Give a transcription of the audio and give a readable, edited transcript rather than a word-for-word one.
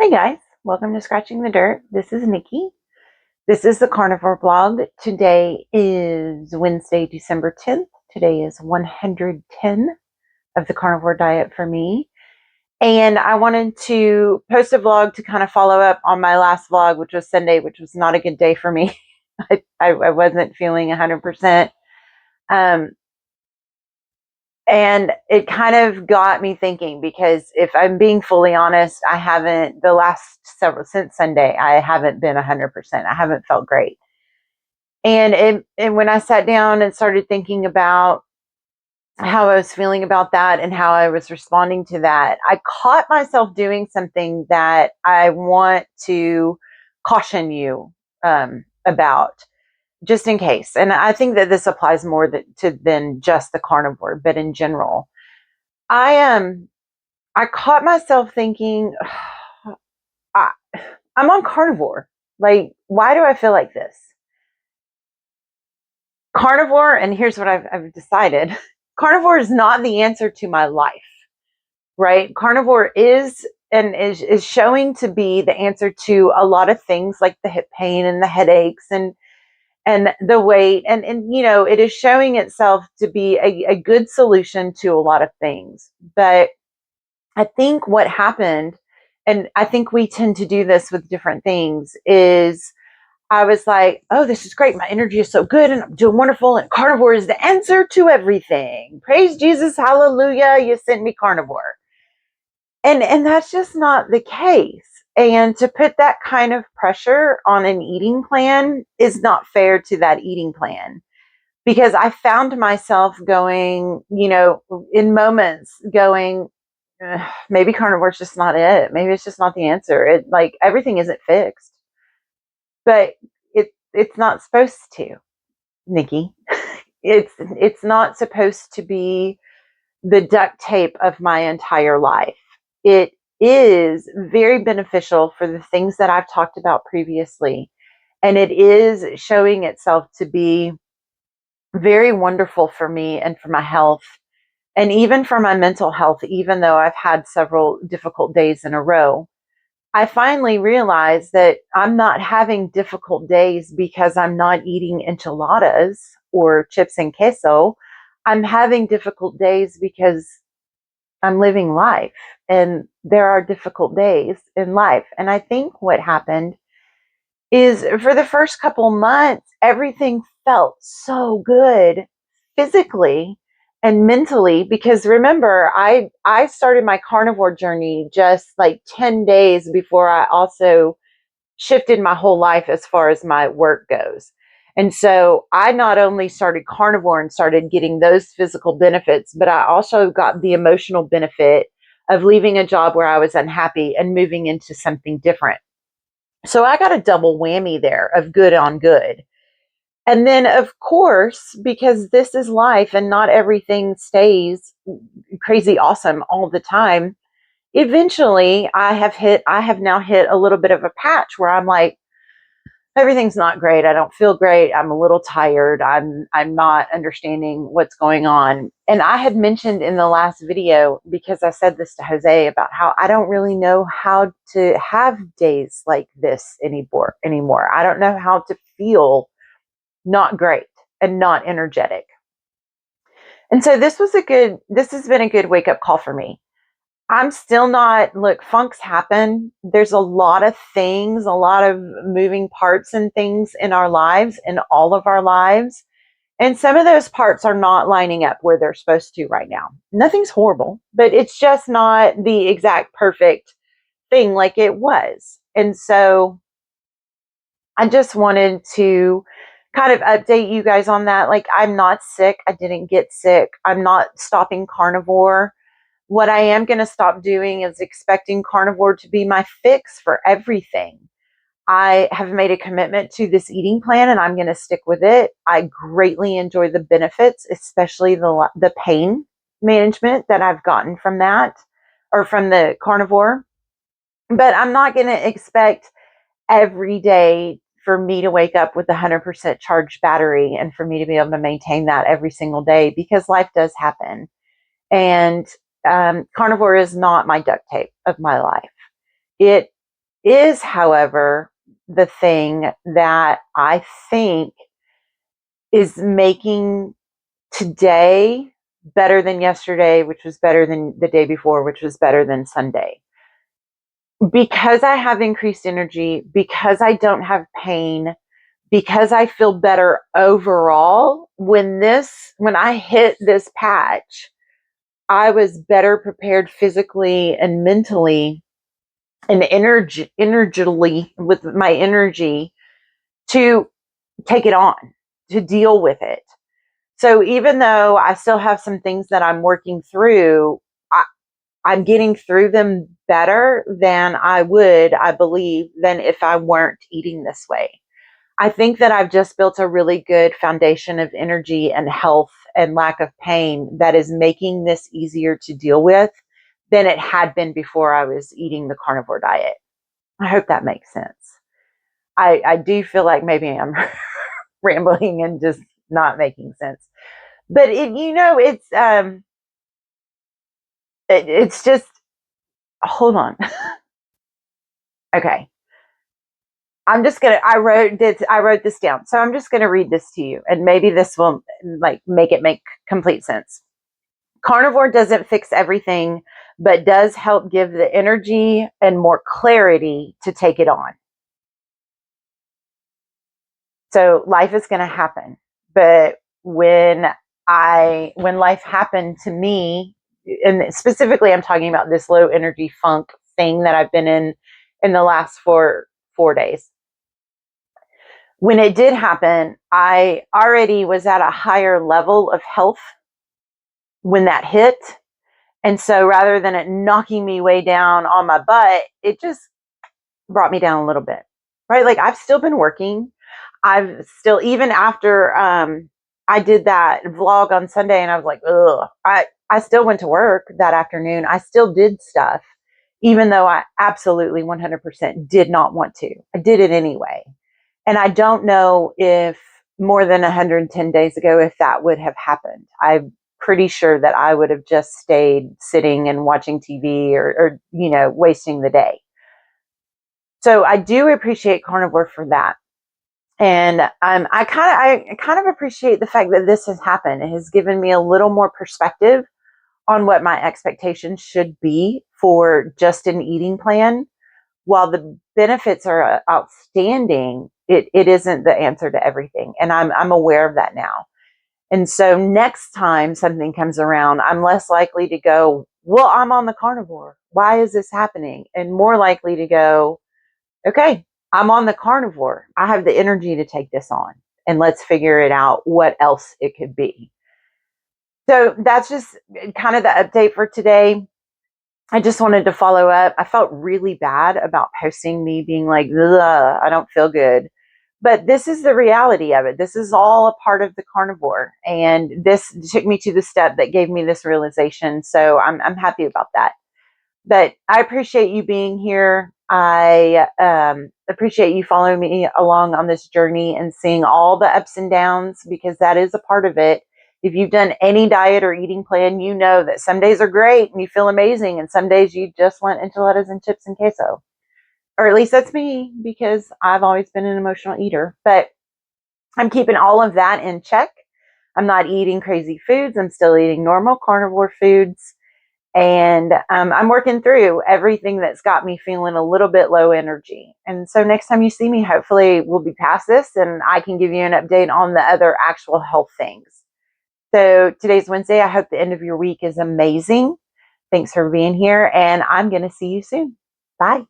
Hey guys, welcome to Scratching the Dirt. This is Nikki. This is the Carnivore blog. Today is Wednesday, December 10th. Today is 110 of the carnivore diet for me. And I wanted to post a vlog to kind of follow up on my last vlog, which was Sunday, which was not a good day for me. I wasn't feeling 100%. And it kind of got me thinking, because if I'm being fully honest, the last since Sunday, I haven't been 100%. I haven't felt great. And when I sat down and started thinking about how I was feeling about that and how I was responding to that, I caught myself doing something that I want to caution you about, just in case. And I think that this applies more than just the carnivore, but in general. I caught myself thinking, I, I'm on carnivore. Like, why do I feel like this? Carnivore, and here's what I've decided: carnivore is not the answer to my life, right? Carnivore is showing to be the answer to a lot of things, like the hip pain and the headaches and the weight, and it is showing itself to be a good solution to a lot of things. But I think what happened, and I think we tend to do this with different things, is I was like, oh, this is great. My energy is so good and I'm doing wonderful. And carnivore is the answer to everything. Praise Jesus. Hallelujah. You sent me carnivore. And that's just not the case. And to put that kind of pressure on an eating plan is not fair to that eating plan, because I found myself going, in moments going, maybe carnivore is just not it. Maybe it's just not the answer. Like, everything isn't fixed, but it's not supposed to, Nikki. It's not supposed to be the duct tape of my entire life. It is very beneficial for the things that I've talked about previously, and it is showing itself to be very wonderful for me and for my health, and even for my mental health. Even though I've had several difficult days in a row, I finally realized that I'm not having difficult days because I'm not eating enchiladas or chips and queso. I'm having difficult days because I'm living life, and there are difficult days in life. And I think what happened is, for the first couple months, everything felt so good physically and mentally, because remember, I started my carnivore journey just like 10 days before I also shifted my whole life as far as my work goes. And so I not only started carnivore and started getting those physical benefits, but I also got the emotional benefit of leaving a job where I was unhappy and moving into something different. So I got a double whammy there of good on good. And then, of course, because this is life and not everything stays crazy awesome all the time, eventually I have now hit a little bit of a patch where I'm like, everything's not great. I don't feel great. I'm a little tired. I'm not understanding what's going on. And I had mentioned in the last video, because I said this to Jose, about how I don't really know how to have days like this anymore. I don't know how to feel not great and not energetic. And so this has been a good wake up call for me. I'm still not, look, funks happen. There's a lot of things, a lot of moving parts and things in our lives, in all of our lives. And some of those parts are not lining up where they're supposed to right now. Nothing's horrible, but it's just not the exact perfect thing like it was. And so I just wanted to kind of update you guys on that. Like, I'm not sick. I didn't get sick. I'm not stopping carnivore. What I am going to stop doing is expecting carnivore to be my fix for everything. I have made a commitment to this eating plan, and I'm going to stick with it. I greatly enjoy the benefits, especially the pain management that I've gotten from that, or from the carnivore. But I'm not going to expect every day for me to wake up with a 100% charged battery and for me to be able to maintain that every single day, because life does happen. And carnivore is not my duct tape of my life. It is, however, the thing that I think is making today better than yesterday, which was better than the day before, which was better than Sunday. Because I have increased energy, because I don't have pain, because I feel better overall, when I hit this patch, I was better prepared physically and mentally and energetically with my energy to take it on, to deal with it. So even though I still have some things that I'm working through, I'm getting through them better than I would, I believe, than if I weren't eating this way. I think that I've just built a really good foundation of energy and health and lack of pain that is making this easier to deal with than it had been before I was eating the carnivore diet. I hope that makes sense. I do feel like maybe I'm rambling and just not making sense. But it's just, hold on. Okay. I wrote this down. So I'm just gonna read this to you, and maybe this will like make it make complete sense. Carnivore doesn't fix everything, but does help give the energy and more clarity to take it on. So life is gonna happen. But when life happened to me, and specifically I'm talking about this low energy funk thing that I've been in the last four days. When it did happen, I already was at a higher level of health when that hit. And so rather than it knocking me way down on my butt, it just brought me down a little bit, right? Like I've still been working. I've still, even after I did that vlog on Sunday and I was like, ugh, I still went to work that afternoon. I still did stuff, even though I absolutely 100% did not want to. I did it anyway. And I don't know if more than 110 days ago, if that would have happened. I'm pretty sure that I would have just stayed sitting and watching TV or wasting the day. So I do appreciate Carnivore for that. And I kind of appreciate the fact that this has happened. It has given me a little more perspective on what my expectations should be for just an eating plan. While the benefits are outstanding, it isn't the answer to everything. And I'm aware of that now. And so next time something comes around, I'm less likely to go, well, I'm on the carnivore. Why is this happening? And more likely to go, okay, I'm on the carnivore. I have the energy to take this on. And let's figure it out what else it could be. So that's just kind of the update for today. I just wanted to follow up. I felt really bad about posting me being like, I don't feel good. But this is the reality of it. This is all a part of the carnivore. And this took me to the step that gave me this realization. So I'm happy about that. But I appreciate you being here. I appreciate you following me along on this journey and seeing all the ups and downs, because that is a part of it. If you've done any diet or eating plan, you know that some days are great and you feel amazing, and some days you just want enchiladas and chips and queso. Or at least that's me, because I've always been an emotional eater. But I'm keeping all of that in check. I'm not eating crazy foods. I'm still eating normal carnivore foods. And I'm working through everything that's got me feeling a little bit low energy. And so next time you see me, hopefully we'll be past this and I can give you an update on the other actual health things. So today's Wednesday. I hope the end of your week is amazing. Thanks for being here, and I'm going to see you soon. Bye.